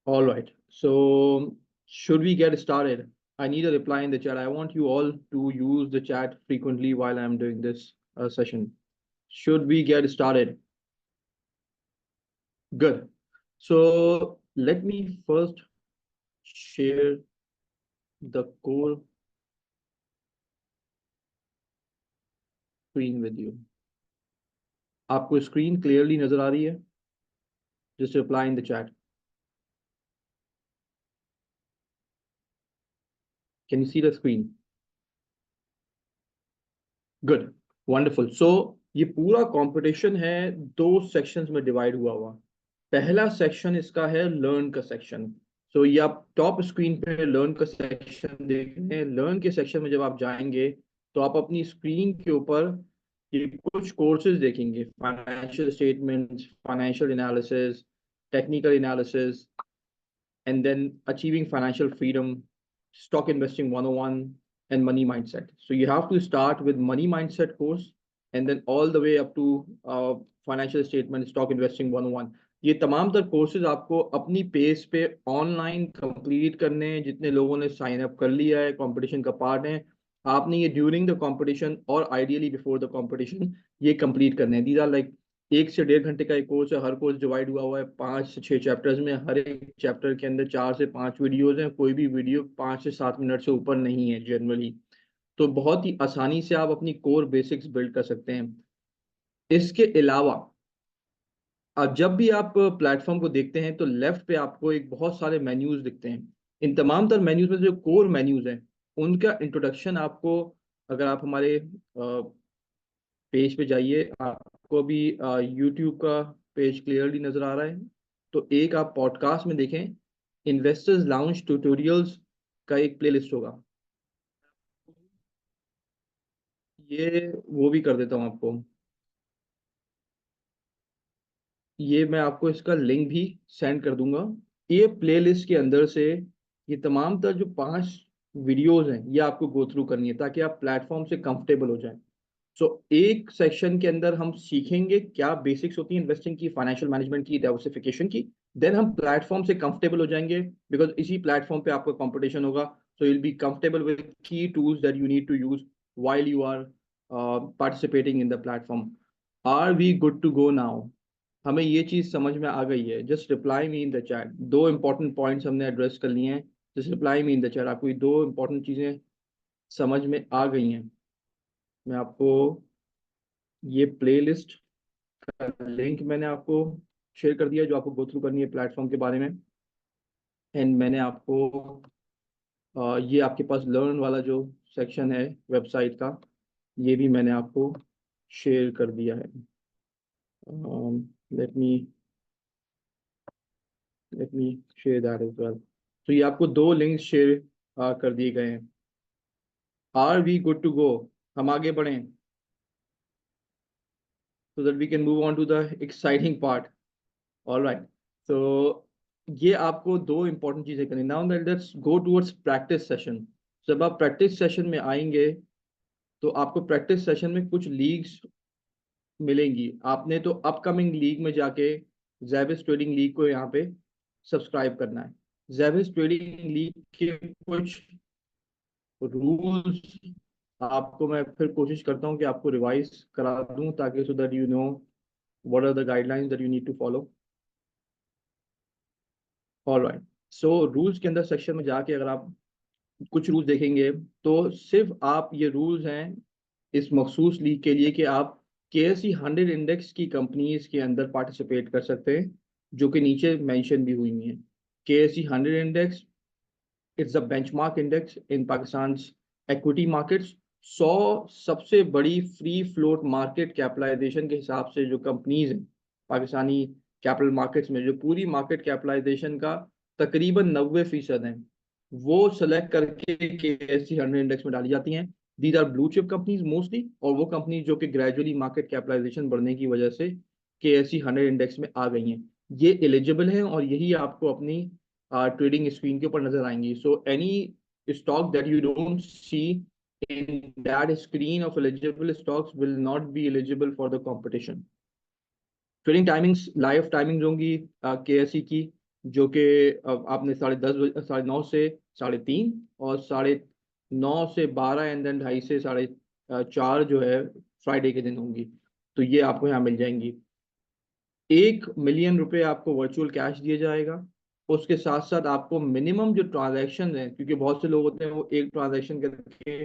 All right. So should we get started? I need a reply in the chat. I want you all to use the chat frequently while I'm doing this session. Should we get started? Good. So let me first share the core screen with you. आपको screen clearly नजर आ रही है? Just reply in the chat. Can you see the screen? Good. Wonderful. So ये पूरा competition है दो sections में divide हुआ पहला सेक्शन इसका है लर्न का सेक्शन। सो ये आप टॉप स्क्रीन पे लर्न का सेक्शन देख रहे हैं। लर्न के सेक्शन में जब आप जाएंगे तो आप अपनी स्क्रीन के ऊपर ये कुछ कोर्सेज देखेंगे, financial statements, financial analysis, technical analysis, and then achieving financial freedom, stock investing 101, and money mindset. So you have to start with money mindset course and then all the way up to financial statement, stock investing 101. ये तमाम तर courses आपको अपनी pace पे online complete करने हैं। जितने लोगों ने साइन अप कर लिया है, कंपटीशन का पार्ट है, आपने ये ड्यूरिंग द कंपटीशन और आइडियली बिफोर द कंपटीशन ये कंप्लीट करने हैं। दीज आर लाइक 1 से 1.5 घंटे का एक कोर्स है। हर कोर्स डिवाइड हुआ है 5 से 6 चैप्टर्स में। हर एक चैप्टर के अंदर 4 से 5 वीडियोज हैं। कोई भी वीडियो 5 से 7 मिनट से ऊपर नहीं है जनरली। तो बहुत ही आसानी से आप अपनी कोर बेसिक्स बिल्ड कर सकते हैं। इसके अलावा अब जब भी आप प्लेटफॉर्म को देखते हैं तो लेफ्ट पे आपको एक बहुत सारे मेन्यूज दिखते हैं। इन तमाम तर मेन्यूज में जो कोर मेन्यूज हैं उनका इंट्रोडक्शन आपको, अगर आप हमारे पेज पे जाइए, आपको अभी यूट्यूब का पेज क्लियरली नजर आ रहा है। तो एक आप पॉडकास्ट में देखें, इन्वेस्टर्स लाउंज ट्यूटोरियल्स का एक प्लेलिस्ट होगा। ये वो भी कर देता हूँ आपको, ये मैं आपको इसका लिंक भी सेंड कर दूंगा। ये प्लेलिस्ट के अंदर से ये तमाम तर जो 5 वीडियोज हैं ये आपको गो थ्रू करनी है ताकि आप प्लेटफॉर्म से कंफर्टेबल हो जाएं। सो एक सेक्शन के अंदर हम सीखेंगे क्या बेसिक्स होती है इन्वेस्टिंग की, फाइनेंशियल मैनेजमेंट की, डाइवर्सिफिकेशन की। देन हम प्लेटफॉर्म से कंफर्टेबल हो जाएंगे बिकॉज इसी प्लेटफॉर्म पे आपका कंपटीशन होगा। So you will be comfortable with key tools that you need to use while you are participating in the platform. Are we good to go now? हमें ये चीज समझ में आ गई है? Just reply me in the chat. दो important points हमने एड्रेस कर लिए हैं। Just reply me in the chat. आपको ये दो इंपॉर्टेंट चीजें समझ में आ गई हैं? मैं आपको ये प्लेलिस्ट का लिंक मैंने आपको शेयर कर दिया जो आपको गो थ्रू करनी है प्लेटफॉर्म के बारे में। एंड मैंने आपको ये आपके पास लर्न वाला जो सेक्शन है वेबसाइट का, ये भी मैंने आपको शेयर कर दिया है। Let me share that as well. तो ये आपको दो लिंक्स शेयर कर दिए गए हैं। Are we good to go? हम आगे बढ़ें so that we can move on to the exciting part. All right. So ये आपको दो इंपॉर्टेंट चीजें करनी। Now let's go towards practice session. जब आप प्रैक्टिस सेशन में आएंगे तो आपको प्रैक्टिस सेशन में कुछ लीग्स मिलेंगी। आपने तो अपकमिंग लीग में जाके ज़ैबिस्ट ट्रेडिंग लीग को यहाँ पे सब्सक्राइब करना है। ज़ैबिस्ट ट्रेडिंग लीग के कुछ रूल्स आपको मैं फिर कोशिश करता हूँ कि आपको रिवाइज करा दूं ताकि so that you know what are the guidelines that you need to follow. Alright. So rules के अंदर सेक्शन में जाके अगर आप कुछ रूल्स देखेंगे तो सिर्फ आप ये रूल्स हैं इस मखसूस लीग के लिए कि आप KSE 100 इंडेक्स की कंपनीज के अंदर पार्टिसिपेट कर सकते हैं जो कि नीचे मेंशन भी हुई हैं। KSE 100 index, it's a benchmark index in Pakistan equity markets. 100 सबसे बड़ी फ्री फ्लोट मार्केट कैपिटलाइजेशन के हिसाब से जो कंपनीज हैं पाकिस्तानी कैपिटल मार्केट्स में, जो पूरी मार्केट कैपिटलाइजेशन का तकरीबन 90% है, वो सेलेक्ट करके KSE 100 इंडेक्स में डाली जाती हैं। These are blue chip companies mostly, और वो कंपनीज जो कि ग्रेजुअली मार्केट कैपिटलाइजेशन बढ़ने की वजह से KSE 100 इंडेक्स में आ गई हैं, ये एलिजिबल हैं और यही आपको अपनी ट्रेडिंग स्क्रीन के ऊपर नजर आएंगी। So any stock that you don't see in that screen of eligible stocks will not be eligible for the competition. Trading timings, live timings होंगी KSE की जो कि अब आपने 10:30 9:30 से 3:30 और 9:30 से 12 एंड देन 2:30 से 4:30 जो है फ्राइडे के दिन होंगी। तो ये आपको यहाँ मिल जाएंगी। 1 मिलियन रुपए आपको वर्चुअल कैश दिया जाएगा। उसके साथ साथ आपको मिनिमम जो ट्रांजैक्शन है, क्योंकि बहुत से लोग होते हैं वो एक ट्रांजैक्शन करके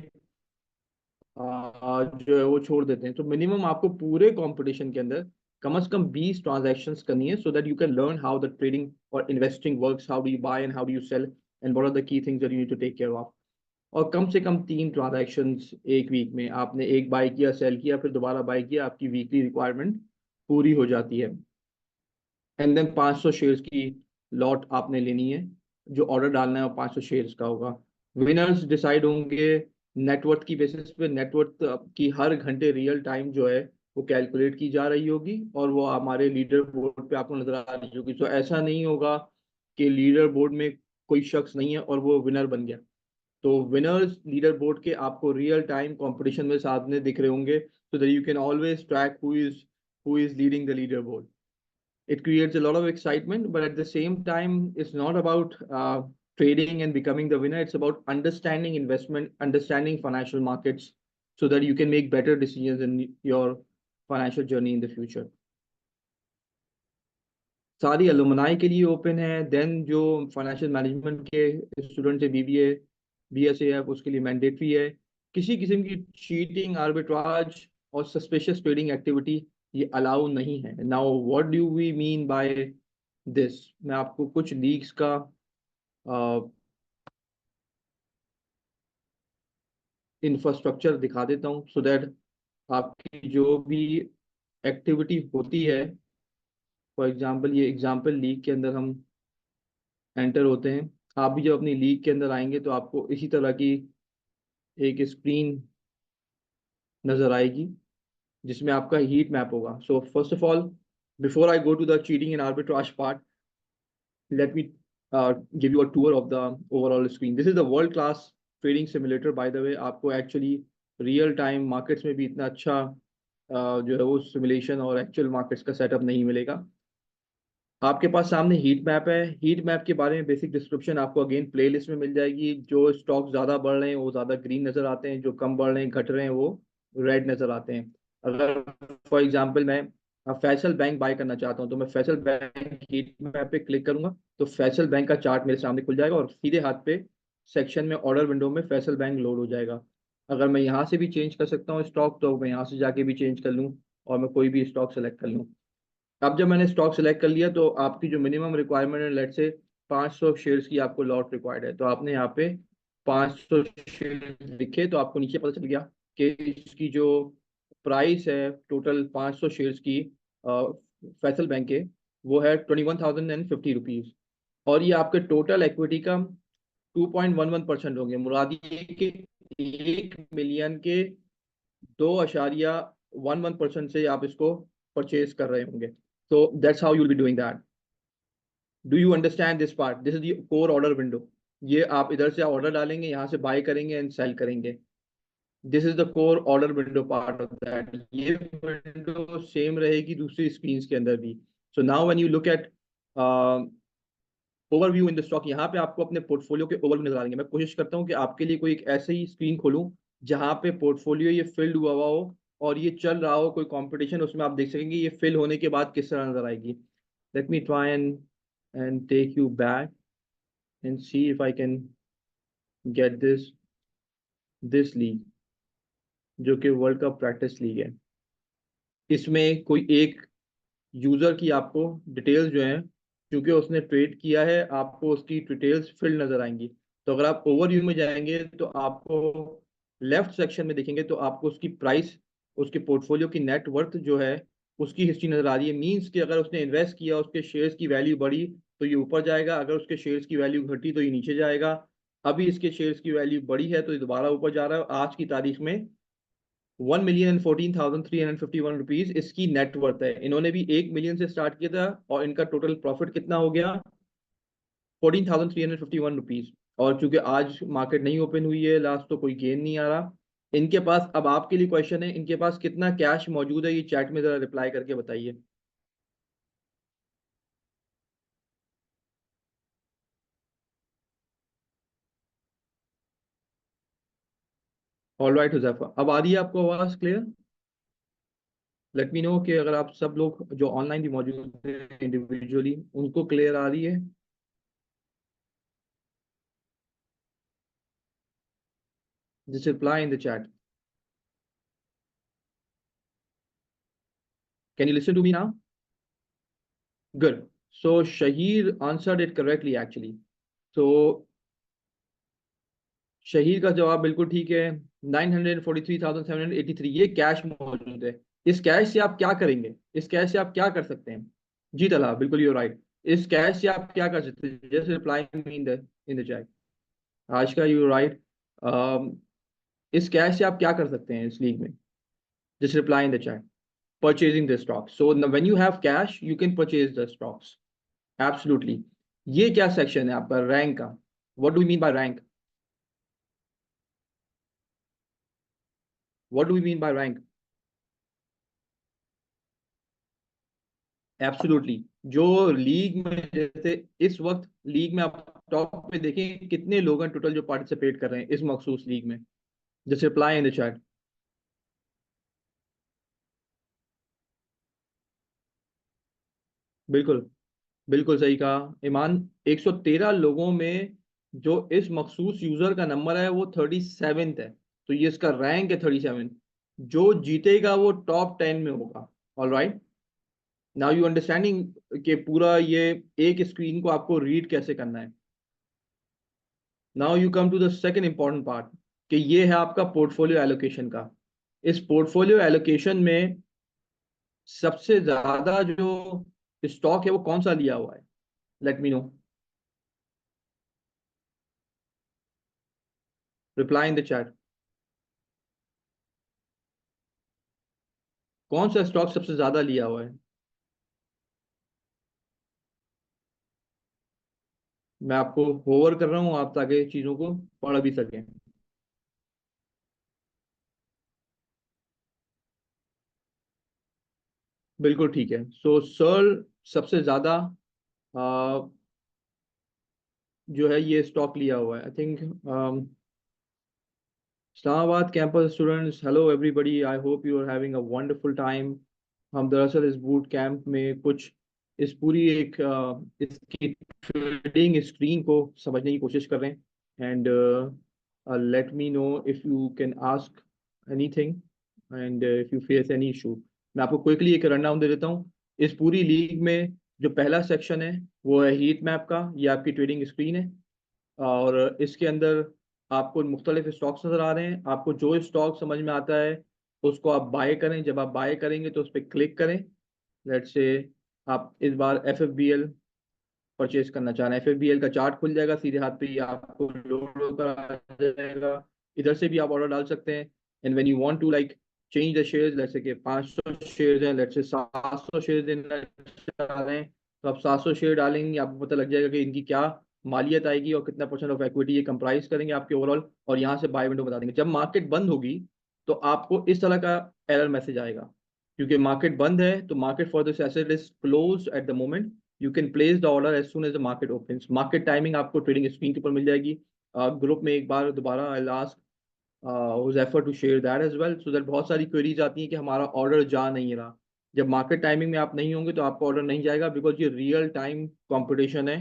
जो है वो छोड़ देते हैं, तो मिनिमम आपको पूरे कंपटीशन के अंदर कम से कम 20 ट्रांजैक्शंस करनी है, so that you can learn how the trading और investing works, how do you buy and how do you sell and what are the key things that you need to take care of. और कम से कम 3 transactions एक week में, आपने एक bye किया, cell किया, फिर दोबारा बाय किया, आपकी वीकली रिक्वायरमेंट पूरी हो जाती है। एंड देन 500 शेयर्स की लॉट आपने लेनी है। जो ऑर्डर डालना है वो 500 शेयर्स का होगा। विनर्स डिसाइड होंगे नेटवर्थ की बेसिस पे। नेटवर्थ की हर घंटे रियल टाइम जो है वो कैलकुलेट की जा रही होगी और वो हमारे लीडर बोर्ड पे आपको नजर आ रही होगी। तो ऐसा नहीं होगा कि लीडर बोर्ड में कोई शख्स नहीं है और वो विनर बन गया। तो विनर्स लीडर बोर्ड के आपको रियल टाइम कंपटीशन में साथ में दिख रहे होंगे, so that you can always track who is leading the leaderboard. It creates a lot of excitement, but at the same time, it's not about trading and becoming the winner. It's about understanding investment, understanding financial markets, so that you can make better decisions in your financial journey in the future. सारी alumni के लिए open है। Then जो financial management के student है, BBA BSA है, उसके लिए मैंडेटरी है। किसी किस्म की चीटिंग, आर्बिट्राज और सस्पिशियस ट्रेडिंग एक्टिविटी ये अलाउ नहीं है। Now what do we mean by this? मैं आपको कुछ लीग्स का इंफ्रास्ट्रक्चर दिखा देता हूँ, सो दैट आपकी जो भी एक्टिविटी होती है, फॉर एग्जांपल ये एग्जांपल लीग के अंदर हम एंटर होते हैं। आप भी जब अपनी लीग के अंदर आएंगे तो आपको इसी तरह की एक स्क्रीन नजर आएगी जिसमें आपका हीट मैप होगा। So first of all, before I go to the cheating and arbitrage part, let me give you a tour of the overall screen. This is the world class trading simulator, by the way. आपको actually real time markets में भी इतना अच्छा जो है वो simulation और actual markets का सेटअप नहीं मिलेगा। आपके पास सामने हीट मैप है। हीट मैप के बारे में बेसिक डिस्क्रिप्शन आपको अगेन प्लेलिस्ट में मिल जाएगी। जो स्टॉक ज्यादा बढ़ रहे हैं वो ज्यादा ग्रीन नजर आते हैं, जो कम बढ़ रहे हैं घट रहे हैं वो रेड नजर आते हैं। अगर फॉर एग्जांपल मैं फैसल बैंक बाय करना चाहता हूं, तो मैं फैसल बैंक हीट मैप पे क्लिक करूंगा तो फैसल बैंक का चार्ट मेरे सामने खुल जाएगा और सीधे हाथ पे सेक्शन में ऑर्डर विंडो में फैसल बैंक लोड हो जाएगा। अगर मैं यहाँ से भी चेंज कर सकता हूँ स्टॉक, तो मैं यहाँ से जाके भी चेंज कर लूँ और मैं कोई भी स्टॉक सेलेक्ट कर लूँ। अब जब मैंने स्टॉक सेलेक्ट कर लिया तो आपकी जो मिनिमम रिक्वायरमेंट है, लेट से 500 शेयर्स की आपको लॉट रिक्वायर्ड है, तो आपने यहाँ पे 500 शेयर्स लिखे तो आपको नीचे पता चल गया कि इसकी जो प्राइस है टोटल 500 शेयर्स की फैसल बैंक के, वो है 21,050 रुपीज। और ये आपके टोटल इक्विटी का 2.11% होंगे। मुराद ये कि 1 मिलियन के 2.11% से आप इसको परचेज कर रहे होंगे। So that's how you'll be doing that. Do you understand this part? This is the core order window. ये आप इधर से ऑर्डर डालेंगे, यहाँ से बाय करेंगे एंड सेल करेंगे। This is the core order window part of that. ये विंडो सेम रहेगी दूसरी स्क्रीन के अंदर भी। So now when you look at overview in the stock, यहाँ पे आपको अपने पोर्टफोलियो के ओवरव्यू नजर आएंगे। मैं कोशिश करता हूँ कि आपके लिए कोई एक ऐसे ही स्क्रीन खोलूँ जहाँ पे पोर्टफोलियो ये फिल्ड हुआ हो और ये चल रहा हो कोई कंपटीशन, उसमें आप देख सकेंगे ये फिल होने के बाद किस तरह नजर आएगी। Let me try and take you back and see if I can get this league, जो कि वर्ल्ड कप प्रैक्टिस लीग है। इसमें कोई एक यूजर की आपको डिटेल्स जो हैं, क्योंकि उसने ट्रेड किया है, आपको उसकी डिटेल्स फिल्ड नजर आएंगी। तो अगर आप ओवरव्यू में जाएंगे तो आपको लेफ्ट सेक्शन में देखेंगे तो आपको उसकी प्राइस, उसके पोर्टफोलियो की नेटवर्थ जो है उसकी हिस्ट्री नजर आ रही है। मींस कि अगर उसने इन्वेस्ट किया, उसके शेयर्स की वैल्यू बढ़ी तो ये ऊपर जाएगा, अगर उसके शेयर्स की वैल्यू घटी तो ये नीचे जाएगा। अभी इसके शेयर्स की वैल्यू बढ़ी है तो ये दोबारा ऊपर जा रहा है। आज की तारीख में 1,14,351 रुपीज इसकी नेटवर्थ है। इन्होंने भी 1 मिलियन से स्टार्ट किया था और इनका टोटल प्रॉफिट कितना हो गया? 14,351 रुपीज। और चूंकि आज मार्केट नहीं ओपन हुई है लास्ट, तो कोई गेन नहीं आ रहा इनके पास। अब आपके लिए क्वेश्चन है, इनके पास कितना कैश मौजूद है, ये चैट में जरा रिप्लाई करके बताइए। ऑल राइट हुजैफा, अब आ रही है आपको आवाज क्लियर? लेट मी नो कि अगर आप सब लोग जो ऑनलाइन भी मौजूद हैं इंडिविजुअली उनको क्लियर आ रही है। Just reply in the chat. Can you listen to me now? Good. So Shaheer answered it correctly actually. तो शहीर का जवाब बिल्कुल ठीक है। 943,783 ये कैश मौजूद है। इस कैश से आप क्या करेंगे? इस कैश से आप क्या कर सकते हैं? जी तला, बिल्कुल यू राइट। इस कैश से आप क्या कर सकते हैं? Just reply me in the chat. आज का यू राइट। इस कैश से आप क्या कर सकते हैं इस लीग में? Just reply in the chat. Purchasing the stock, so when you have cash you can purchase the stocks. Absolutely. ये क्या सेक्शन है आपका रैंक का? What do you mean by rank? What do you mean by rank? Absolutely. जो league में जैसे इस वक्त लीग में आप टॉप पे देखें कितने लोग हैं टोटल जो पार्टिसिपेट कर रहे हैं इस मखसूस लीग में। Just reply in the chat. बिल्कुल, बिल्कुल सही कहा ईमान। 113 लोगों में जो इस मखसूस यूजर का नंबर है वो 37th है। तो ये इसका रैंक है 37। जो जीतेगा वो टॉप 10 में होगा। All right. Now you understanding कि पूरा ये एक स्क्रीन को आपको रीड कैसे करना है। Now you come to the second important part कि ये है आपका पोर्टफोलियो एलोकेशन का। इस पोर्टफोलियो एलोकेशन में सबसे ज्यादा जो स्टॉक है वो कौन सा लिया हुआ है? Let me know. Reply in the chat. कौन सा स्टॉक सबसे ज्यादा लिया हुआ है? मैं आपको होवर कर रहा हूँ आप ताकि चीजों को पढ़ भी सकें। बिल्कुल ठीक है। सो सर सबसे ज्यादा अ, जो है ये स्टॉक लिया हुआ है I think. Islamabad campus students, hello everybody, I hope you are having a wonderful time. हम दरअसल इस बूट कैंप में कुछ इस पूरी एक इसकी ट्रेडिंग स्क्रीन को समझने की कोशिश कर रहे हैं। And let me know if you can ask anything and if you face any issue. मैं आपको क्विकली एक रन डाउन दे देता हूँ। इस पूरी लीग में जो पहला सेक्शन है वो है हीट मैप का। ये आपकी ट्रेडिंग स्क्रीन है और इसके अंदर आपको मुख्तलिफ स्टॉक्स नजर आ रहे हैं। आपको जो स्टॉक समझ में आता है उसको आप बाय करें। जब आप बाय करेंगे तो उस पर क्लिक करें। लेट्स से आप इस बार FFBL परचेज करना चाह रहे हैं। FFBL का चार्ट खुल जाएगा सीधे हाथ पे ही आपको लोड होकर आ जाएगा। इधर से भी आप ऑर्डर डाल सकते हैं। And when you want to like change the shares, let's say कि 500 शेयर्स हैं, लेट्स से 700 शेयर्स देना चाह रहे हैं तो आप 700 शेयर डालेंगे। आपको पता लग जाएगा कि इनकी क्या मालियत आएगी और कितना परसेंट ऑफ इक्विटी ये कंप्राइज करेंगे आपके ओवरऑल। और यहाँ से बाय विंडो बता देंगे। जब मार्केट बंद होगी तो आपको इस तरह का एरर मैसेज आएगा क्योंकि मार्केट बंद है। तो market for this asset is close at the moment. You can place the order as soon as the market opens. Market timing आपको ट्रेडिंग स्क्रीन के ऊपर मिल जाएगी। ग्रुप में एक बार दोबारा I last effort to share that as well so that बहुत सारी क्वेरीज आती हैं कि हमारा ऑर्डर जा नहीं रहा। जब मार्केट टाइमिंग में आप नहीं होंगे तो आपका ऑर्डर नहीं जाएगा बिकॉज ये रियल टाइम कंपटीशन है।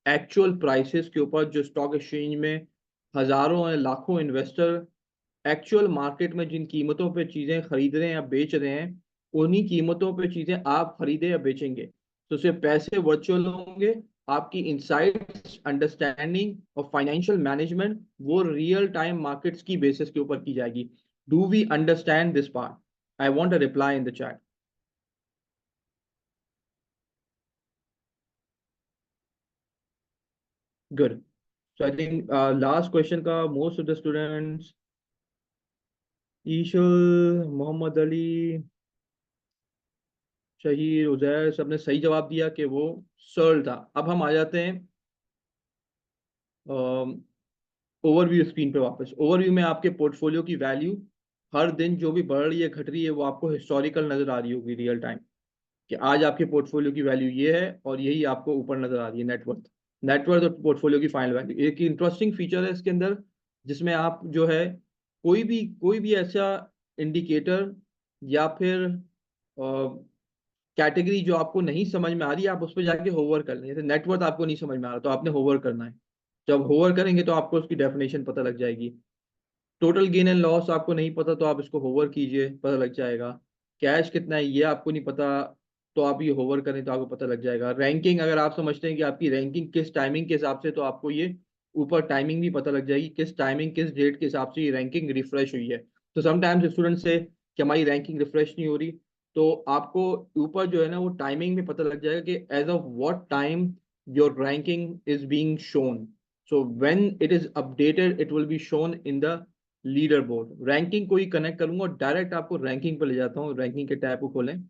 एक्चुअल प्राइसेस के ऊपर जो स्टॉक एक्सचेंज में हजारों या लाखों इन्वेस्टर एक्चुअल मार्केट में जिन कीमतों पे चीजें खरीद रहे हैं या बेच रहे हैं उन्हीं कीमतों पे चीजें आप खरीदे या बेचेंगे तो सिर्फ पैसे वर्चुअल होंगे। आपकी इंसाइट्स अंडरस्टैंडिंग और फाइनेंशियल मैनेजमेंट वो रियल टाइम मार्केट्स की बेसिस के ऊपर की जाएगी। Do we understand this part? I want a reply in the chat. Good. So I think last question का most of the students Ishal, Mohammad Ali, Shaheer, Uzair सबने सही जवाब दिया कि वो सर्ल था। अब हम आ जाते हैं ओवरव्यू स्क्रीन पे वापस। ओवरव्यू में आपके पोर्टफोलियो की वैल्यू हर दिन जो भी बढ़ रही है घट रही है वो आपको हिस्टोरिकल नजर आ रही होगी रियल टाइम कि आज आपके पोर्टफोलियो की वैल्यू ये है और यही आपको ऊपर नजर आ रही है नेटवर्थ। नेटवर्थ और पोर्टफोलियो की फाइनल वैल्यू एक इंटरेस्टिंग फीचर है इसके अंदर जिसमें आप जो है कोई भी ऐसा इंडिकेटर या फिर कैटेगरी जो आपको नहीं समझ में आ रही है, आप उस पर जाके होवर कर लें। जैसे नेटवर्थ आपको नहीं समझ में आ रहा तो आपने होवर करना है। जब होवर करेंगे तो आपको उसकी डेफिनेशन पता लग जाएगी। टोटल गेन एंड लॉस आपको नहीं पता तो आप इसको होवर कीजिए, पता लग जाएगा। कैश कितना है ये आपको नहीं पता तो आप ये होवर करें तो आपको पता लग जाएगा। रैंकिंग अगर आप समझते हैं कि आपकी रैंकिंग किस टाइमिंग के हिसाब से, तो आपको ये ऊपर टाइमिंग भी पता लग जाएगी, किस टाइमिंग किस डेट के हिसाब से ये रैंकिंग रिफ्रेश हुई है। तो समटाइम्स स्टूडेंट से कि हमारी रैंकिंग रिफ्रेश नहीं हो रही, तो आपको ऊपर जो है ना वो टाइमिंग में पता लग जाएगा कि as of what time your ranking is being shown. so when it is updated it will be shown in the leader board. Ranking को ही कनेक्ट करूंगा और डायरेक्ट आपको रैंकिंग पर ले जाता हूँ। रैंकिंग के टैब को खोलें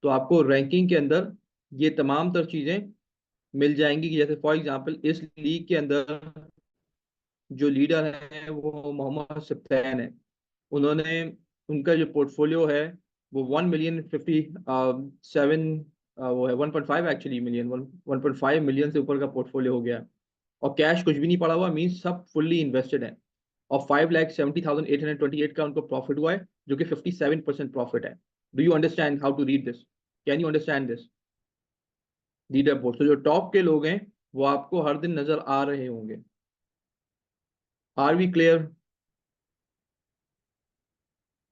तो आपको रैंकिंग के अंदर ये तमाम तर चीजें मिल जाएंगी कि जैसे फॉर एग्जांपल इस लीग के अंदर जो लीडर है वो मोहम्मद सिप्तैन है। उन्होंने उनका जो पोर्टफोलियो है वो 1,057 वो है 1.5 एक्चुअली मिलियन 1.5 मिलियन से ऊपर का पोर्टफोलियो हो गया। और कैश कुछ भी नहीं पड़ा हुआ, मीन्स सब फुल्ली इन्वेस्टेड है। और 5,70,828 का उनको प्रॉफिट हुआ है, जो कि 57% प्रॉफिट है। Do you understand how to read this? Can you understand this? Leader board, तो जो टॉप के लोग हैं वो आपको हर दिन नजर आ रहे होंगे। Are we clear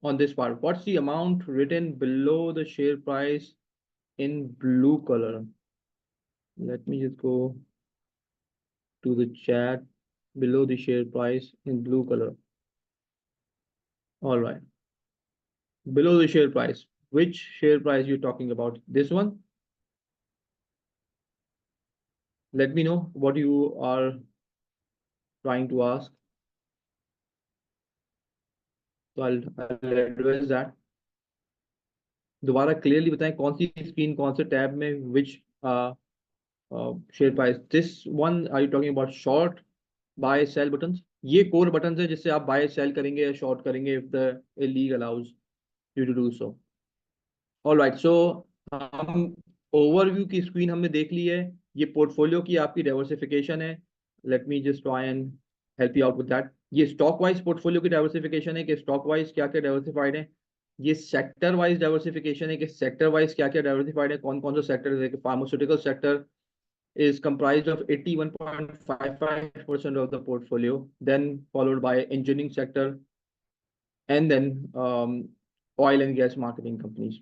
on this part? What's the amount written below the share price in blue color? Let me just go to the chat below the share price in blue color. All right. Below the share price. Which share price you're talking about? This one? Let me know what you are trying to ask. So I'll address that. दोबारा clearly बताएं कौन सी screen कौन से tab में which share price? This one are you talking about short buy sell buttons? ये core button है जिससे आप बाय सेल करेंगे या शॉर्ट करेंगे if the league allows you to do so. Alright, so हम ओवरव्यू की स्क्रीन हमने देख ली है। ये पोर्टफोलियो की आपकी डाइवर्सिफिकेशन है। Let me just try and help you out with that. ये स्टॉक वाइज पोर्टफोलियो की डाइवर्सिफिकेशन है कि स्टॉक वाइज क्या क्या डाइवर्सिफाइड है। ये सेक्टर वाइज डाइवर्सिफिकेशन है कि सेक्टर वाइज क्या क्या डाइवर्सिफाइड है, कौन कौन सा सेक्टर है। Pharmaceutical sector is comprised of 81.55% of the portfolio, then followed by engineering sector, and then oil and gas marketing companies.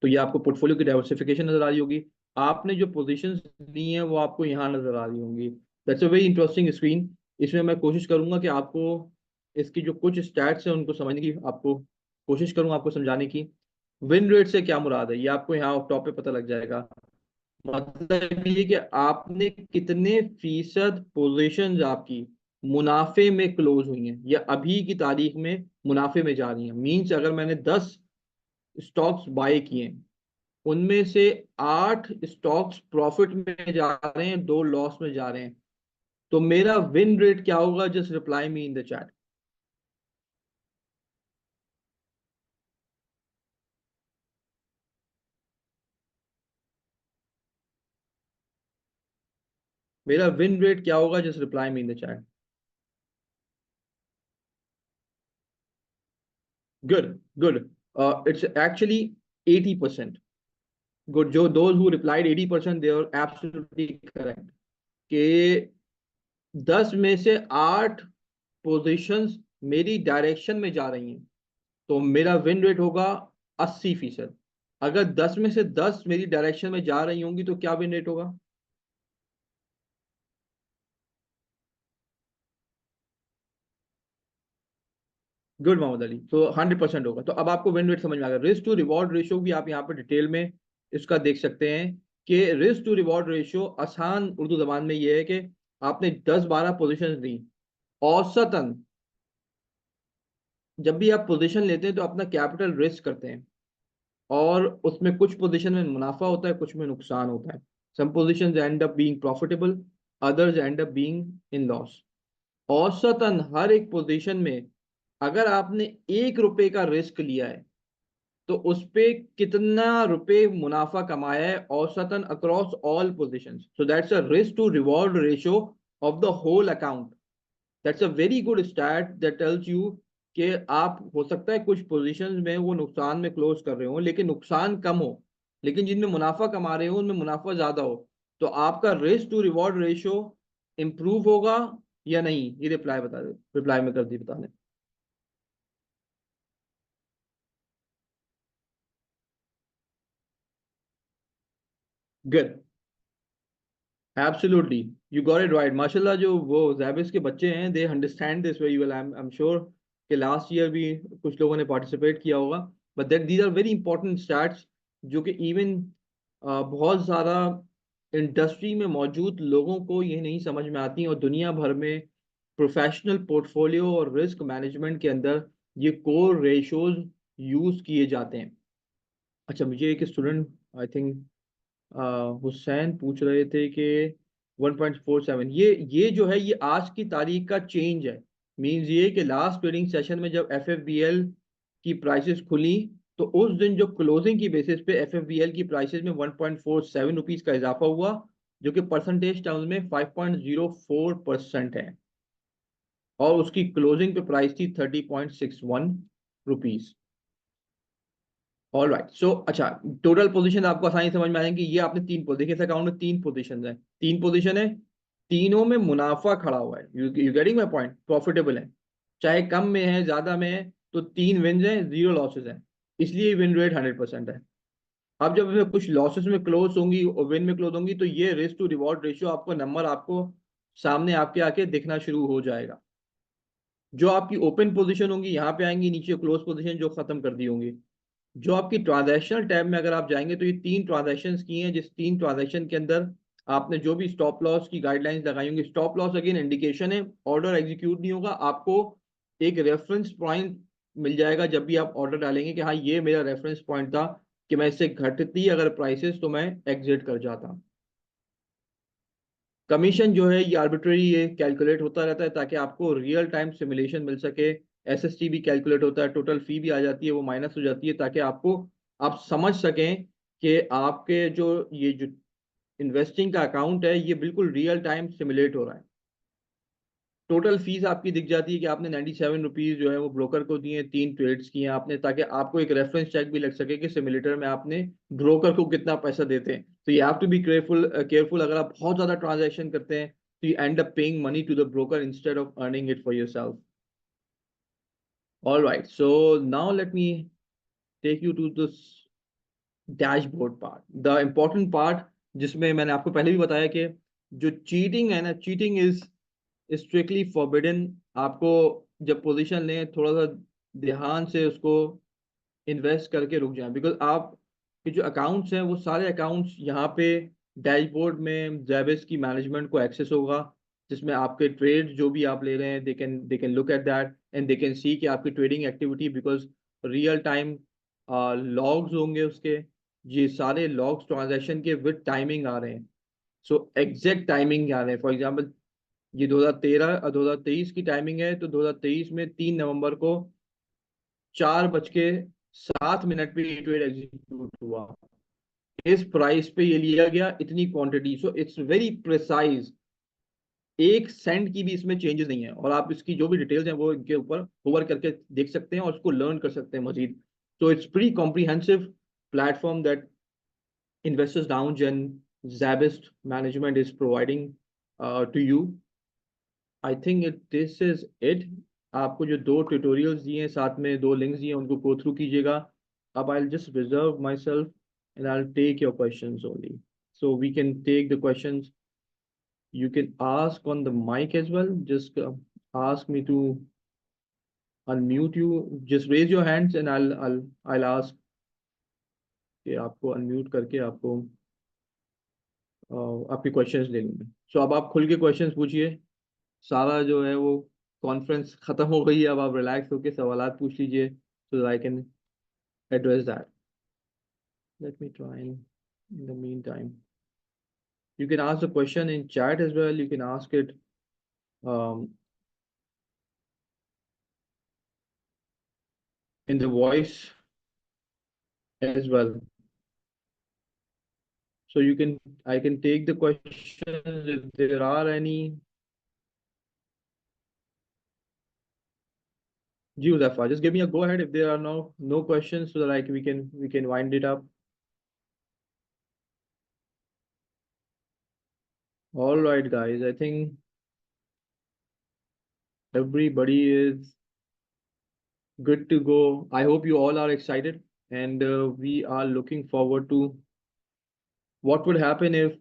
तो ये आपको पोर्टफोलियो की डाइवर्सिफिकेशन नजर आ रही होगी। आपने जो पोजीशंस ली हैं वो आपको यहाँ नजर आ रही होंगी। That's a very interesting screen. इसमें मैं कोशिश करूंगा कि आपको इसकी जो कुछ स्टैट्स हैं उनको समझने की आपको कोशिश करूंगा, आपको समझाने की। विन रेट से क्या मुराद है ये आपको यहाँ टॉप पे पता लग जाएगा। मतलब ये कि आपने कितने फीसद पोजीशंस आपकी मुनाफे में क्लोज हुई हैं या अभी की तारीख में मुनाफे में जा रही हैं। मींस अगर मैंने 10 स्टॉक्स बाय किए, उनमें से 8 स्टॉक्स प्रॉफिट में जा रहे हैं, 2 लॉस में जा रहे हैं, तो मेरा विन रेट क्या होगा? Just reply me in the chat. मेरा विन रेट क्या होगा? Just reply me in the chat. Good, good. It's actually 80%। Good, जो those who replied 80% they are absolutely correct कि 10 में से 8 पोजीशंस मेरी डायरेक्शन में जा रही हैं, तो मेरा विन रेट होगा 80%। अगर 10 में से 10 मेरी डायरेक्शन में जा रही होंगी तो क्या विन रेट होगा? गुड मोहम्मद अली, तो 100% होगा। तो अब आपको विन रेट समझ में आ गया। रिस्क टू रिवॉर्ड रेशियो भी आप यहाँ पर डिटेल में इसका देख सकते हैं कि रिस्क टू रिवॉर्ड रेशियो आसान उर्दू जबान में ये है कि आपने 10-12 पोजीशन दी, औसतन जब भी आप पोजीशन लेते हैं तो अपना कैपिटल रिस्क करते हैं, और उसमें कुछ पोजीशन में मुनाफा होता है, कुछ में नुकसान होता है। Some positions end up being profitable, others end up being in loss. औसतन हर एक पोजीशन में अगर आपने 1 रुपए का रिस्क लिया है तो उस पे कितना रुपए मुनाफा कमाया है औसतन across all positions. So that's a risk to reward ratio of the whole account. That's a very good stat that tells you कि आप हो सकता है कुछ पोजीशंस में वो नुकसान में क्लोज कर रहे हो, लेकिन नुकसान कम हो, लेकिन जिनमें मुनाफा कमा रहे हो उनमें मुनाफा ज्यादा हो, तो आपका risk to reward ratio improve होगा या नहीं? ये रिप्लाई बता दे, रिप्लाई में कर दी बताने। Good, absolutely, you got it right, माशाल्लाह। जो वो जैबिस के बच्चे हैं, they understand this very well. I am sure कि लास्ट ईयर भी कुछ लोगों ने पार्टिसिपेट किया होगा। But that these are very important stats, जो कि इवन बहुत ज़्यादा इंडस्ट्री में मौजूद लोगों को ये नहीं समझ में आती, और दुनिया भर में प्रोफेशनल पोर्टफोलियो और रिस्क मैनेजमेंट के अंदर ये कोर रेशोज यूज किए जाते हैं। अच्छा, मुझे एक स्टूडेंट, आई थिंक हुसैन, पूछ रहे थे कि 1.47, ये जो है ये आज की तारीख का चेंज है। मींस ये कि लास्ट ट्रेडिंग सेशन में जब एफएफबीएल की प्राइसेस खुली, तो उस दिन जो क्लोजिंग की बेसिस पे एफएफबीएल की प्राइसेस में 1.47 रुपीज का इजाफा हुआ, जो कि परसेंटेज टर्म्स में 5.04% है, और उसकी क्लोजिंग पे प्राइस थी 30.61 रुपीज। ऑल राइट, सो अच्छा, टोटल पोजीशन आपको आसानी से समझ में आएंगे। ये आपने देखिए, इस अकाउंट में तीन पोजीशन है, तीन पोजीशन है, तीनों में मुनाफा खड़ा हुआ है। You getting my point? Profitable है, चाहे कम में है ज्यादा में है, तो तीन विन्स है, जीरो लॉसेस है, इसलिए विन रेट 100% है। अब जब इसमें कुछ लॉसेस में क्लोज होंगी और विन में क्लोज होंगी, तो ये रिस्क टू रिवॉर्ड रेशियो आपको नंबर आपको सामने आपके आके दिखना शुरू हो जाएगा। जो आपकी ओपन पोजीशन होंगी यहाँ पे आएंगी, नीचे क्लोज पोजीशन जो खत्म कर दी होंगी। जो आपकी ट्रांजैक्शनल टैब में अगर आप जाएंगे, तो ये तीन ट्रांजैक्शंस की हैं, जिस तीन ट्रांजैक्शन के अंदर आपने जो भी स्टॉप लॉस की गाइडलाइंस लगाई होंगी, स्टॉप लॉस अगेन इंडिकेशन है, ऑर्डर एग्जीक्यूट नहीं होगा, आपको एक रेफरेंस पॉइंट मिल जाएगा जब भी आप ऑर्डर डालेंगे कि हाँ ये मेरा रेफरेंस पॉइंट था, कि मैं इससे घटती अगर प्राइसेस तो मैं एग्जिट कर जाता। कमीशन जो है ये आर्बिट्रेरी, ये कैलकुलेट होता रहता है ताकि आपको रियल टाइम सिमुलेशन मिल सके। एसएसटी भी कैलकुलेट होता है, टोटल फी भी आ जाती है, वो माइनस हो जाती है, ताकि आपको आप समझ सकें कि आपके जो ये जो इन्वेस्टिंग का अकाउंट है, ये बिल्कुल रियल टाइम सिमुलेट हो रहा है। टोटल फीस आपकी दिख जाती है कि आपने 97 रुपीज जो है वो ब्रोकर को दिए, तीन ट्रेड्स किए आपने, ताकि आपको एक रेफरेंस चेक भी लग सके कि सिमुलेटर में आपने ब्रोकर को कितना पैसा देते हैं। तो you have to be careful careful, अगर आप बहुत ज्यादा ट्रांजैक्शन करते हैं, तो you end up paying money to the broker instead of earning it for yourself. All right, so now let me take you to this dashboard part, the important part, जिसमें मैंने आपको पहले भी बताया कि जो चीटिंग है ना, चीटिंग इज स्ट्रिक्टली फॉरबिडन। आपको जब पोजीशन लें, थोड़ा सा ध्यान से उसको इन्वेस्ट करके रुक जाएं, बिकॉज आप के जो अकाउंट्स हैं वो सारे अकाउंट्स यहाँ पे डैशबोर्ड में जैबिस की मैनेजमेंट को एक्सेस होगा, जिसमें आपके ट्रेड जो भी आप ले रहे हैं, they can look at that and they can see कि आपकी trading activity, because real time logs होंगे उसके, ये सारे लॉग्स ट्रांजैक्शन के विद टाइमिंग आ रहे हैं। सो एग्जैक्ट टाइमिंग आ रहे हैं, फॉर एग्जाम्पल ये 2013 2023 की टाइमिंग है, तो 2023 में 3 नवंबर को 4:07 पे ये ट्रेड एग्जीक्यूट हुआ, इस प्राइस पे ये लिया गया, इतनी quantity, so it's very precise. एक सेंट की भी इसमें चेंजेस नहीं है, और आप इसकी जो भी डिटेल्स हैं वो इनके ऊपर होवर करके देख सकते हैं और उसको लर्न कर सकते हैं मजीद। तो it's pre comprehensive platform that investors lounge and SZABIST management is providing to you. I think it this is it. आपको जो दो ट्यूटोरियल्स दिए हैं, साथ में दो लिंक्स दिए हैं, उनको गो थ्रू कीजिएगा। अब I just reserve myself and I take your questions only, so we can take the questions. You can ask on the mic as well, just ask me to unmute you, just raise your hands and I'll ask कि आपको unmute करके आपको आपके questions ले लूंगे। सो अब आप खुल के क्वेश्चंस पूछिए, सारा जो है वो कॉन्फ्रेंस खत्म हो गई है, अब आप रिलैक्स होके सवालात पूछ लीजिए, so I can address that. Let me try and in the meantime, you can ask the question in chat as well, you can ask it um, in the voice as well. So you can, I can take the questions if there are any. Ji Uzafa, just give me a go ahead if there are no questions so that like we can wind it up. All right, guys. I think everybody is good to go. I hope you all are excited, and we are looking forward to what would happen if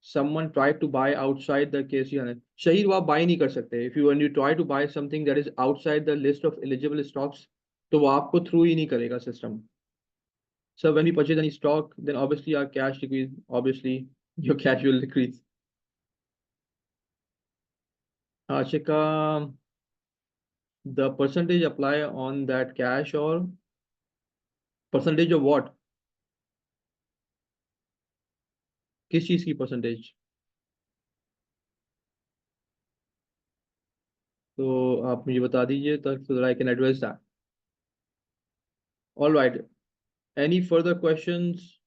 someone tried to buy outside the KC 100. Shahid, वो आप buy नहीं कर सकते. If you when you try to buy something that is outside the list of eligible stocks, तो वो आपको through ही नहीं करेगा system. So when we purchase any stock, then obviously our cash decrease. Obviously, your cash will decrease. Ashika, the percentage apply on that cash or percentage of what? किस चीज की percentage? तो आप मुझे बता दीजिए तक so that I can address that. All right. Any further questions?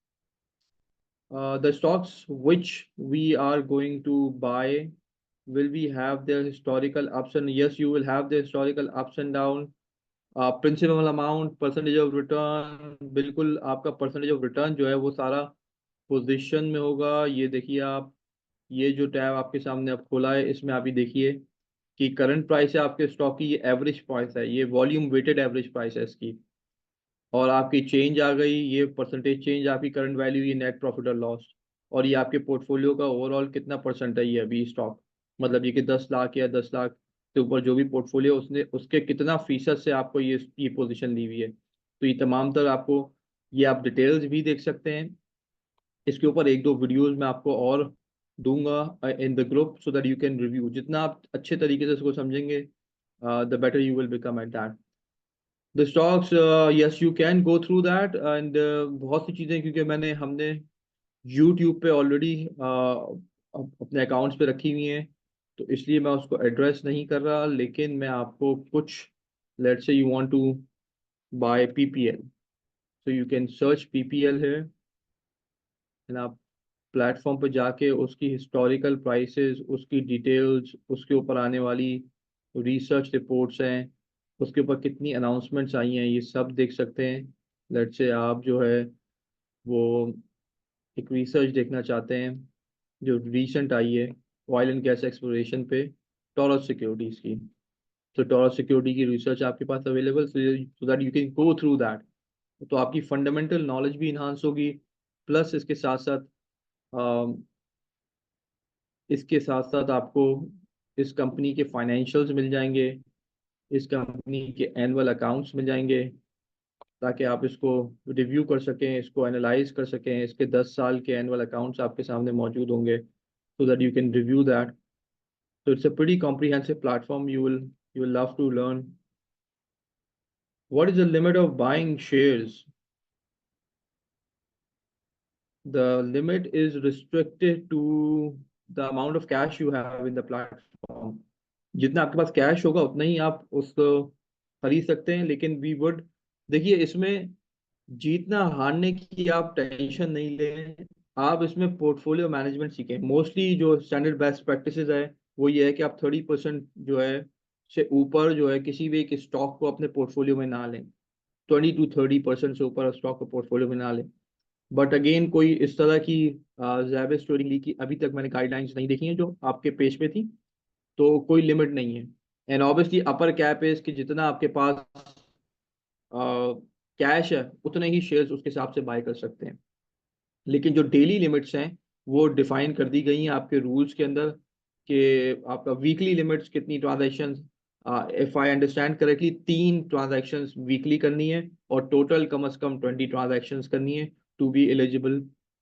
The stocks which we are going to buy, will we have their historical ups and yes, you will have the historical ups and down. Principal amount, percentage of return, बिल्कुल आपका percentage of return जो है वो सारा position में होगा. ये देखिए आप, ये जो टैब आपके सामने आप खोला है इसमें आप ये देखिए कि करंट प्राइस है आपके स्टॉक की, ये एवरेज प्राइस है, ये वॉल्यूम वेटेड एवरेज प्राइस है इसकी. और आपकी चेंज आ गई, ये परसेंटेज चेंज आपकी करंट वैल्यू, ये नेट प्रॉफिट और लॉस. और ये आपके पोर्टफोलियो का ओवरऑल कितना परसेंट है ये अभी स्टॉक, मतलब ये कि 10 लाख या 10 लाख से ऊपर जो भी पोर्टफोलियो उसने उसके कितना फीसद से आपको ये पोजीशन ली हुई है. तो ये तमाम तर आपको, ये आप डिटेल्स भी देख सकते हैं. इसके ऊपर एक दो वीडियोस मैं आपको और दूंगा in the group so that you can review. जितना आप अच्छे तरीके से इसको समझेंगे, the better you will become at that. The stocks, yes you can go through that and बहुत सी चीज़ें क्योंकि हमने यूट्यूब पे ऑलरेडी अपने अकाउंट्स पे रखी हुई हैं, तो इसलिए मैं उसको एड्रेस नहीं कर रहा. लेकिन मैं आपको कुछ, let's say you want to buy PPL, so you can search PPL है, एंड आप प्लेटफॉर्म पे जाके उसकी हिस्टोरिकल प्राइसेस, उसकी डिटेल्स, उसके ऊपर आने वाली रिसर्च रिपोर्ट्स हैं, उसके ऊपर कितनी अनाउंसमेंट्स आई हैं, ये सब देख सकते हैं. लेट्स से आप जो है वो एक रिसर्च देखना चाहते हैं जो रिसेंट आई है ऑयल एंड गैस एक्सप्लोरेशन पे, टॉरस सिक्योरिटीज की. तो टॉरस सिक्योरिटी की रिसर्च आपके पास available, so that you can go through that. तो आपकी फंडामेंटल नॉलेज भी इन्हांस होगी, प्लस इसके साथ साथ आपको इस कंपनी के फाइनेंशियल्स मिल जाएंगे, इस कंपनी के एनुअल अकाउंट्स मिल जाएंगे, ताकि आप इसको रिव्यू कर सकें, इसको एनालाइज कर सकें. इसके 10 साल के एनुअल अकाउंट्स आपके सामने मौजूद होंगे, so that you can review that. So it's a pretty comprehensive platform. You will love to learn. What is the limit of buying shares? The limit is restricted to the amount of cash you have in the platform. जितना आपके पास cash होगा उतना ही आप उसको खरीद सकते हैं. लेकिन वी वुड, देखिए इसमें जीतना हारने की आप टेंशन नहीं लें. आप इसमें पोर्टफोलियो मैनेजमेंट सीखें. मोस्टली जो स्टैंडर्ड बेस्ट प्रैक्टिसेस है वो ये है कि आप 30% जो है से ऊपर जो है किसी भी एक स्टॉक को अपने पोर्टफोलियो में ना लें. 20 to 30% से ऊपर स्टॉक को पोर्टफोलियो में ना लें. बट अगेन कोई इस तरह की ज़ैबिस्ट ट्रेडिंग लीग की अभी तक मैंने गाइडलाइंस नहीं देखी हैं जो आपके पेज पे थी. तो कोई लिमिट नहीं है. एंड ऑब्वियसली अपर कैप है इसकी, जितना आपके पास कैश है उतने ही शेयर्स उसके हिसाब से बाय कर सकते हैं. लेकिन जो डेली लिमिट्स हैं वो डिफाइन कर दी गई हैं आपके रूल्स के अंदर, कि आपका वीकली लिमिट्स कितनी transactions, if I understand correctly 3 transactions weekly करनी है, और टोटल कम से कम 20 ट्रांजैक्शंस करनी है to be eligible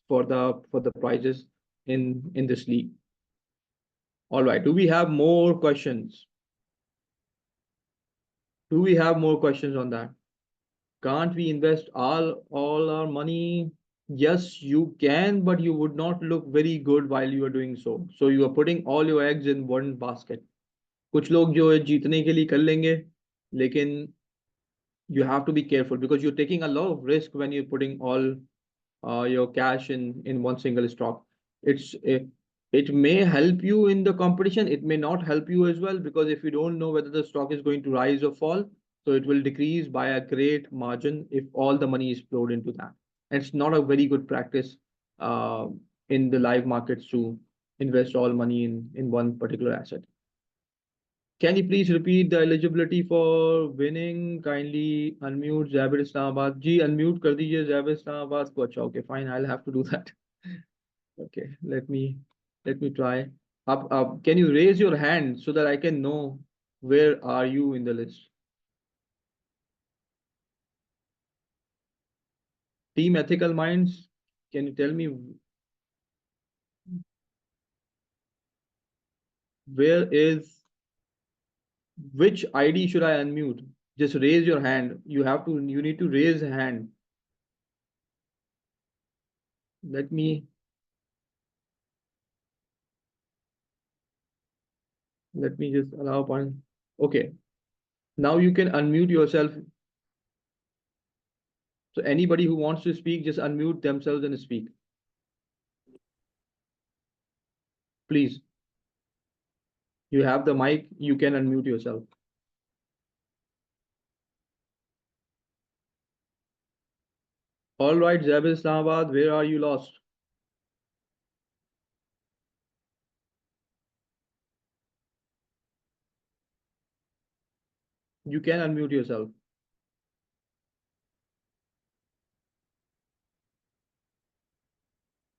for the prizes in this league. All right, do we have more questions? Do we have more questions on that? Can't we invest all our money? Yes, you can, but you would not look very good while you are doing so. So you are putting all your eggs in one basket. कुछ लोग जो है जीतने के लिए कर लेंगे, लेकिन you have to be careful because you're taking a lot of risk when you're putting all your cash in one single stock. It may help you in the competition. It may not help you as well, because if you don't know whether the stock is going to rise or fall, So it will decrease by a great margin if all the money is flowed into that. And it's not a very good practice uh, in the live markets to invest all money in one particular asset. Can you please repeat the eligibility for winning? Kindly unmute Zabir Islamabad. Ji unmute कर दीजिए Zabir Islamabad को. अच्छा, okay, fine. I'll have to do that. Okay, let me try. Up. Can you raise your hand so that I can know where are you in the list? Team Ethical Minds, can you tell me where is which ID should I unmute? Just raise your hand. You need to raise a hand. Let me just allow one. Okay. Now you can unmute yourself. So anybody who wants to speak, just unmute themselves and speak. Please. You have the mic, you can unmute yourself. All right, Zabir Islamabad, where are you lost? You can unmute yourself.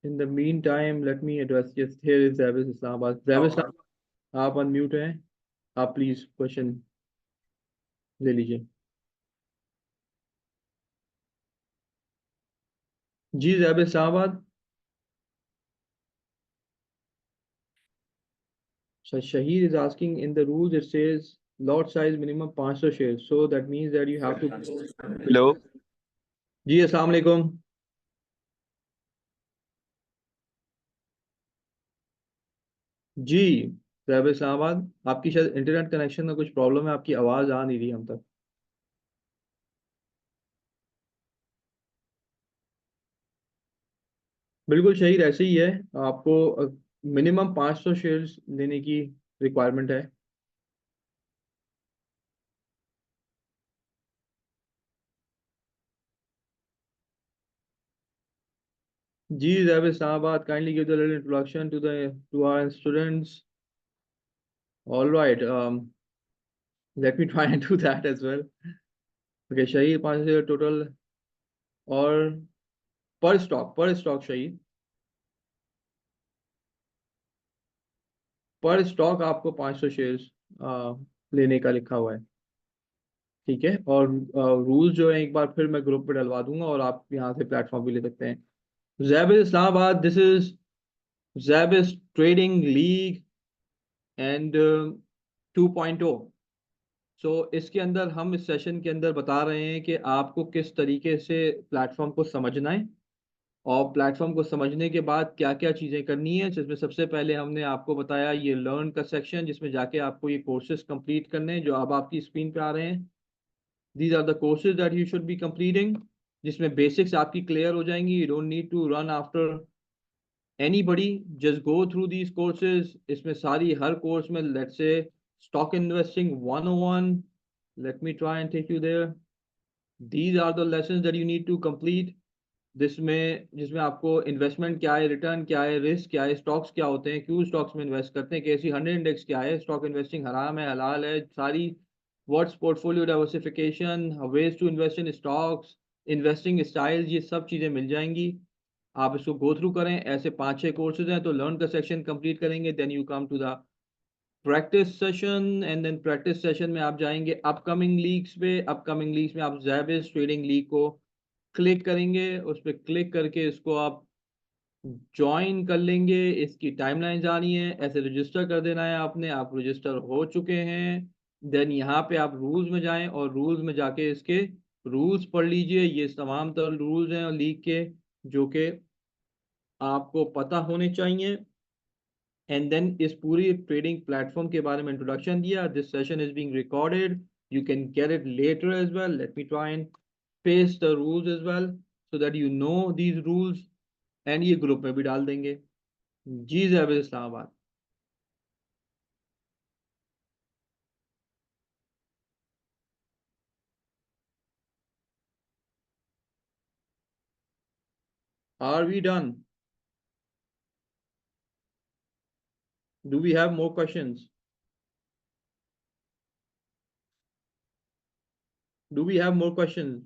In the meantime, let me address. Yes, here is Zabir Islamabad. Zabir Islamabad, आप unmute हैं. आप please question ले लीजिए. जी Zabir Islamabad. So Shahid is asking, in the rules it says lot size minimum 500 shares. So that means that you have to. Hello जी अस्सलाम वालेकुम. जी ज़ैब इस्लामाबाद, आपकी शायद इंटरनेट कनेक्शन में कुछ प्रॉब्लम है, आपकी आवाज़ आ नहीं रही हम तक. बिल्कुल शहीद ऐसे ही है. आपको मिनिमम 500 शेयर्स लेने की रिक्वायरमेंट है. जी Zaib Islamabad, kindly give the little introduction to our students. All right, let me try and do that as well. Okay Shahid, 500 share total. और पर स्टॉक शहीद, पर स्टॉक आपको 500 शेयर्स लेने का लिखा हुआ है. ठीक है. और रूल जो है एक बार फिर मैं ग्रुप पे डलवा दूंगा और आप यहाँ से प्लेटफॉर्म भी ले सकते हैं. SZABIST Islamabad, this is SZABIST trading league and 2.0. So इसके अंदर हम इस सेशन के अंदर बता रहे हैं कि आपको किस तरीके से प्लेटफॉर्म को समझना है और प्लेटफॉर्म को समझने के बाद क्या क्या चीज़ें करनी है. जिसमें सबसे पहले हमने आपको बताया ये लर्न का सेक्शन, जिसमें जाके आपको ये कोर्सेज कंप्लीट करने हैं जो अब आपकी स्क्रीन पे आ रहे हैं. These are the courses that you should be completing, जिसमें बेसिक्स आपकी क्लियर हो जाएंगी. You don't need to run after anybody, just go through these courses. इसमें सारी हर कोर्स में let's say stock investing 101, let me try and take you there. These are the lessons that you need to complete. जिसमें आपको investment क्या है, return क्या है, risk क्या है, स्टॉक्स क्या होते हैं, क्यों स्टॉक्स में इन्वेस्ट करते हैं, कैसी 100 इंडेक्स क्या है, स्टॉक इन्वेस्टिंग हराम है हलाल है, सारी what's portfolio diversification, ways to invest in stocks, investing styles, ये सब चीज़ें मिल जाएंगी. आप इसको गो थ्रू करें. ऐसे 5-6 कोर्सेज हैं. तो लर्न का सेक्शन कंप्लीट करेंगे, then you come to the practice session and then practice session में आप जाएंगे अपकमिंग लीग्स पे. अपकमिंग लीग्स में आप ज़ैबिस्ट ट्रेडिंग लीग को क्लिक करेंगे. उस पर क्लिक करके इसको आप ज्वाइन कर लेंगे. इसकी टाइमलाइन जानी है, ऐसे रजिस्टर कर देना है आपने. आप रजिस्टर हो चुके हैं. देन यहाँ पे आप रूल्स में जाएं और रूल्स में जाके इसके रूल्स पढ़ लीजिए. ये तमाम तरह रूल्स हैं लीग के जो कि आपको पता होने चाहिए. एंड देन इस पूरी ट्रेडिंग प्लेटफॉर्म के बारे में इंट्रोडक्शन दिया. This session is being recorded, you can get it later as well. Let me try and paste the rules as well so that you know these rules. And ये group में भी डाल देंगे. जी SZABIST Islamabad. Are we done? Do we have more questions? Do we have more questions?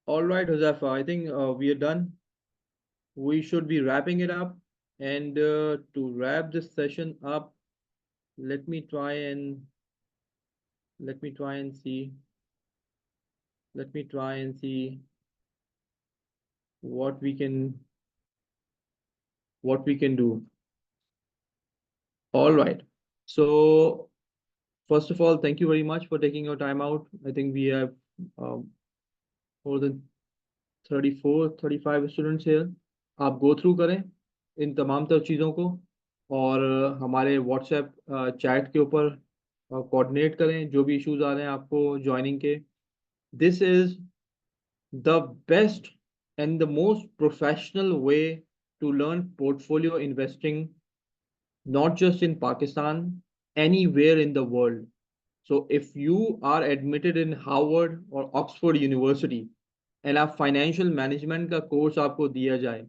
All right, Josefa, I think we are done. We should be wrapping it up. And to wrap this session up, let me try and let me try and see. Let me try and see what we can do. All right. So first of all, thank you very much for taking your time out. I think we have um, more than 34-35 students hair. आप go through करें इन तमाम तर चीज़ों को और हमारे WhatsApp chat के ऊपर कोऑर्डिनेट करें जो भी इश्यूज आ रहे हैं आपको ज्वाइनिंग के. This is the best and the most professional way to learn portfolio investing, not just in Pakistan, anywhere in the world. So if you are admitted in Harvard or Oxford University and आप financial management का course आपको दिया जाए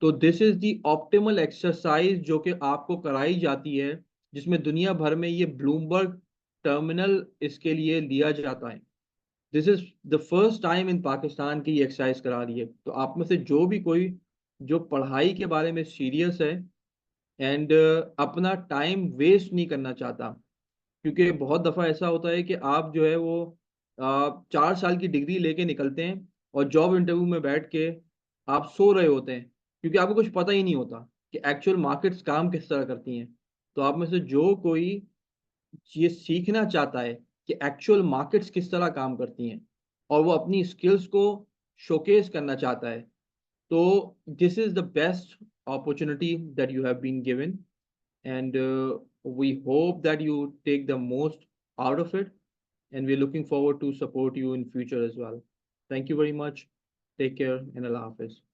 तो this is the optimal exercise जो कि आपको कराई जाती है, जिसमें दुनिया भर में ये ब्लूमबर्ग टर्मिनल इसके लिए लिया जाता है. This is the first time in Pakistan की ये एक्सरसाइज करा रही है. तो आप में से जो भी कोई जो पढ़ाई के बारे में सीरियस है एंड अपना टाइम वेस्ट नहीं करना चाहता, क्योंकि बहुत दफ़ा ऐसा होता है कि आप जो है वो 4 साल की डिग्री लेके निकलते हैं और जॉब इंटरव्यू में बैठ के आप सो रहे होते हैं क्योंकि आपको कुछ पता ही नहीं होता कि एक्चुअल मार्केट्स काम किस तरह करती हैं. तो आप में से जो कोई ये सीखना चाहता है कि एक्चुअल मार्केट्स किस तरह काम करती हैं और वो अपनी स्किल्स को शोकेस करना चाहता है, तो this is the best opportunity that you have been given. And we hope that you take the most out of it, and we're looking forward to support you in future as well. Thank you very much. Take care and Allah Hafiz.